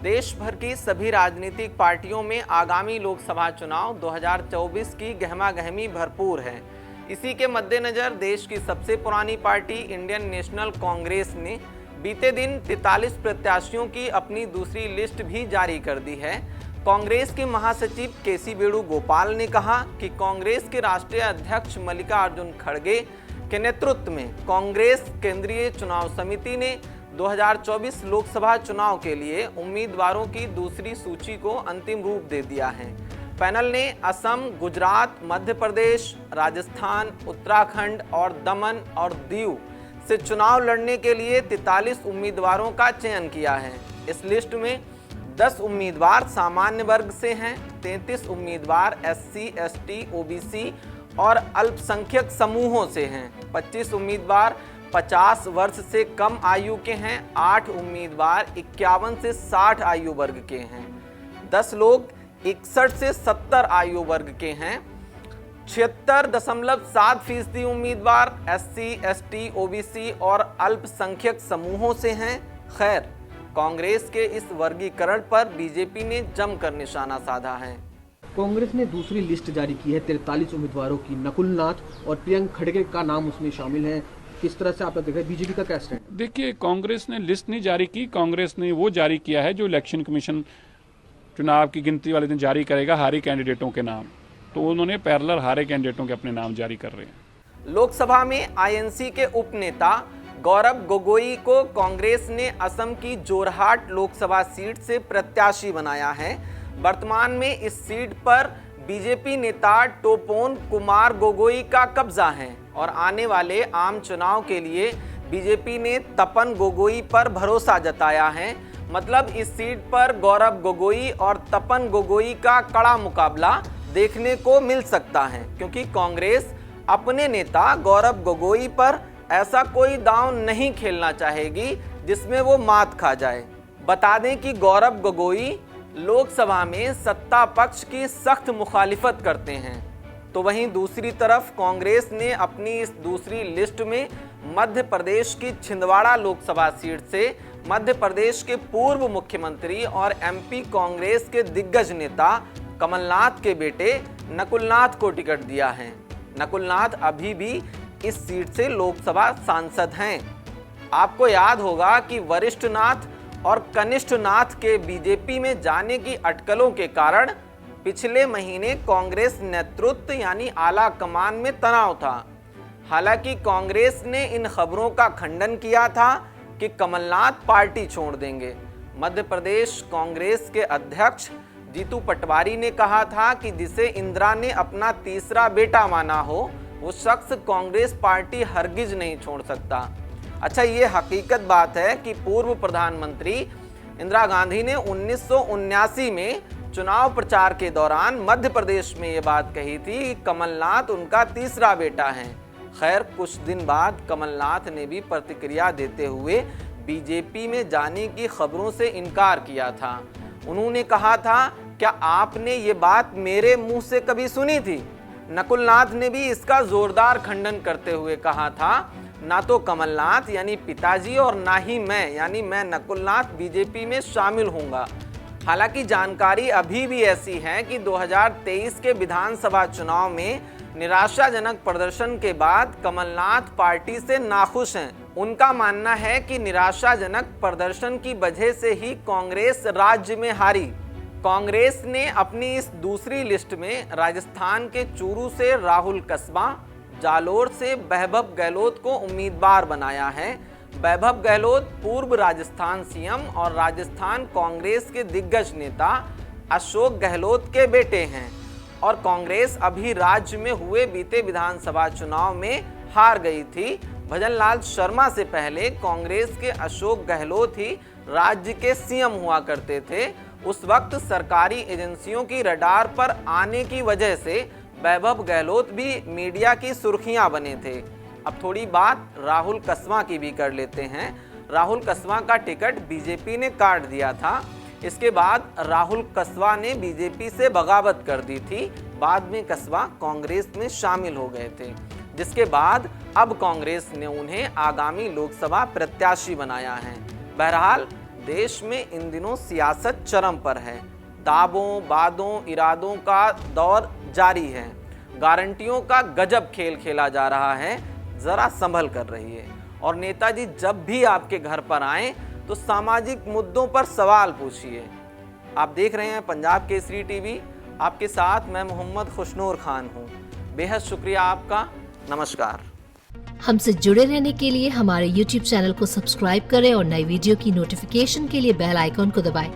देश भर की सभी राजनीतिक पार्टियों में आगामी लोकसभा चुनाव 2024 की गहमागहमी भरपूर है। इसी के मद्देनज़र देश की सबसे पुरानी पार्टी इंडियन नेशनल कांग्रेस ने बीते दिन 43 प्रत्याशियों की अपनी दूसरी लिस्ट भी जारी कर दी है। कांग्रेस के महासचिव केसी वेणुगोपाल ने कहा कि कांग्रेस के राष्ट्रीय अध्यक्ष मल्लिकार्जुन खड़गे के नेतृत्व में कांग्रेस केंद्रीय चुनाव समिति ने 2024 लोकसभा चुनाव के लिए उम्मीदवारों की दूसरी सूची को अंतिम रूप दे दिया है। पैनल ने असम, गुजरात, मध्य प्रदेश, राजस्थान, उत्तराखंड और दमन और दीव से चुनाव लड़ने के लिए 43 उम्मीदवारों का चयन किया है। इस लिस्ट में 10 उम्मीदवार सामान्य वर्ग से हैं, 33 उम्मीदवार SC, ST, OBC और अल्पसंख्यक समूहों से हैं, 25 उम्मीदवार 50 वर्ष से कम आयु के हैं, 8 उम्मीदवार 51 से 60 आयु वर्ग के हैं, 10 लोग 61 से 70 आयु वर्ग के हैं, 76.7% उम्मीदवार SC, ST, OBC और अल्पसंख्यक समूहों से हैं। खैर, कांग्रेस के इस वर्गीकरण पर बीजेपी ने जमकर निशाना साधा है। कांग्रेस ने दूसरी लिस्ट जारी की है 43 उम्मीदवारों की। नकुल नाथ और प्रियंक खड़गे का नाम उसमें शामिल है। किस तरह से आप देख रहे हैं, बीजेपी का क्या स्टैंड? देखिए, कांग्रेस ने लिस्ट नहीं जारी की। कांग्रेस ने वो जारी किया है जो इलेक्शन कमीशन चुनाव की गिनती वाले दिन जारी करेगा, हारे कैंडिडेटों के नाम। तो उन्होंने पैरेलल हारे कैंडिडेटों के अपने नाम जारी कर रहे हैं। लोकसभा में INC के उपनेता गौरव गोगोई को कांग्रेस ने असम की जोरहाट लोकसभा सीट से प्रत्याशी बनाया है। वर्तमान में इस सीट पर बीजेपी नेता टोपोन कुमार गोगोई का कब्जा है और आने वाले आम चुनाव के लिए बीजेपी ने तपन गोगोई पर भरोसा जताया है। मतलब इस सीट पर गौरव गोगोई और तपन गोगोई का कड़ा मुकाबला देखने को मिल सकता है, क्योंकि कांग्रेस अपने नेता गौरव गोगोई पर ऐसा कोई दांव नहीं खेलना चाहेगी जिसमें वो मात खा जाए। बता दें कि गौरव गोगोई लोकसभा में सत्ता पक्ष की सख्त मुखालिफत करते हैं। तो वहीं दूसरी तरफ कांग्रेस ने अपनी इस दूसरी लिस्ट में मध्य प्रदेश की छिंदवाड़ा लोकसभा सीट से मध्य प्रदेश के पूर्व मुख्यमंत्री और MP कांग्रेस के दिग्गज नेता कमलनाथ के बेटे नकुलनाथ को टिकट दिया है। नकुलनाथ अभी भी इस सीट से लोकसभा सांसद हैं। आपको याद होगा कि वरिष्ठ नाथ और कनिष्ठ नाथ के बीजेपी में जाने की अटकलों के कारण पिछले महीने कांग्रेस नेतृत्व यानी आला कमान में तनाव था। हालांकि कांग्रेस ने इन खबरों का खंडन किया था कि कमलनाथ पार्टी छोड़ देंगे। मध्य प्रदेश कांग्रेस के अध्यक्ष जीतू पटवारी ने कहा था कि जिसे इंदिरा ने अपना तीसरा बेटा माना हो, वो शख्स कांग्रेस पार्टी हरगिज नहीं छोड़ सकता। अच्छा, ये हकीकत बात है कि पूर्व प्रधानमंत्री इंदिरा गांधी ने 1979 में चुनाव प्रचार के दौरान मध्य प्रदेश में ये बात कही थी कि कमलनाथ उनका तीसरा बेटा है। खैर, कुछ दिन बाद कमलनाथ ने भी प्रतिक्रिया देते हुए बीजेपी में जाने की खबरों से इनकार किया था। उन्होंने कहा था, क्या आपने ये बात मेरे मुंह से कभी सुनी थी? नकुलनाथ ने भी इसका जोरदार खंडन करते हुए कहा था, ना तो कमलनाथ यानी पिताजी और ना ही मैं यानी मैं नकुलनाथ बीजेपी में शामिल होऊंगा। हालांकि जानकारी अभी भी ऐसी है कि 2023 के विधानसभा चुनाव में निराशाजनक प्रदर्शन के बाद कमलनाथ पार्टी से नाखुश हैं। उनका मानना है कि निराशाजनक प्रदर्शन की वजह से ही कांग्रेस राज्य में हारी। कांग्रेस ने अपनी इस दूसरी लिस्ट में राजस्थान के चूरू से राहुल कस्बा, जालोर से वैभव गहलोत को उम्मीदवार बनाया है। वैभव गहलोत पूर्व राजस्थान CM और राजस्थान कांग्रेस के दिग्गज नेता अशोक गहलोत के बेटे हैं और कांग्रेस अभी राज्य में हुए बीते विधानसभा चुनाव में हार गई थी। भजनलाल शर्मा से पहले कांग्रेस के अशोक गहलोत ही राज्य के CM हुआ करते थे। उस वक्त सरकारी एजेंसियों की रडार पर आने की वजह से वैभव गहलोत भी मीडिया की सुर्खियां बने थे। अब थोड़ी बात राहुल कस्बा की भी कर लेते हैं। राहुल कस्बा का टिकट बीजेपी ने काट दिया था। इसके बाद राहुल कस्बा ने बीजेपी से बगावत कर दी थी। बाद में कस्बा कांग्रेस में शामिल हो गए थे, जिसके बाद अब कांग्रेस ने उन्हें आगामी लोकसभा प्रत्याशी बनाया है। बहरहाल देश में इन दिनों सियासत चरम पर है। दावों, वादों, इरादों का दौर जारी है। गारंटियों का गजब खेल खेला जा रहा है, जरा संभल कर रहिए। और नेताजी जब भी आपके घर पर आएं तो सामाजिक मुद्दों पर सवाल पूछिए। आप देख रहे हैं पंजाब केसरी टीवी, आपके साथ मैं मोहम्मद खुशनूर खान हूं। बेहद शुक्रिया आपका। नमस्कार। हमसे जुड़े रहने के लिए हमारे YouTube चैनल को सब्सक्राइब करें और नई वीडियो की नोटिफिकेशन के लिए बेल आइकॉन को दबाएं।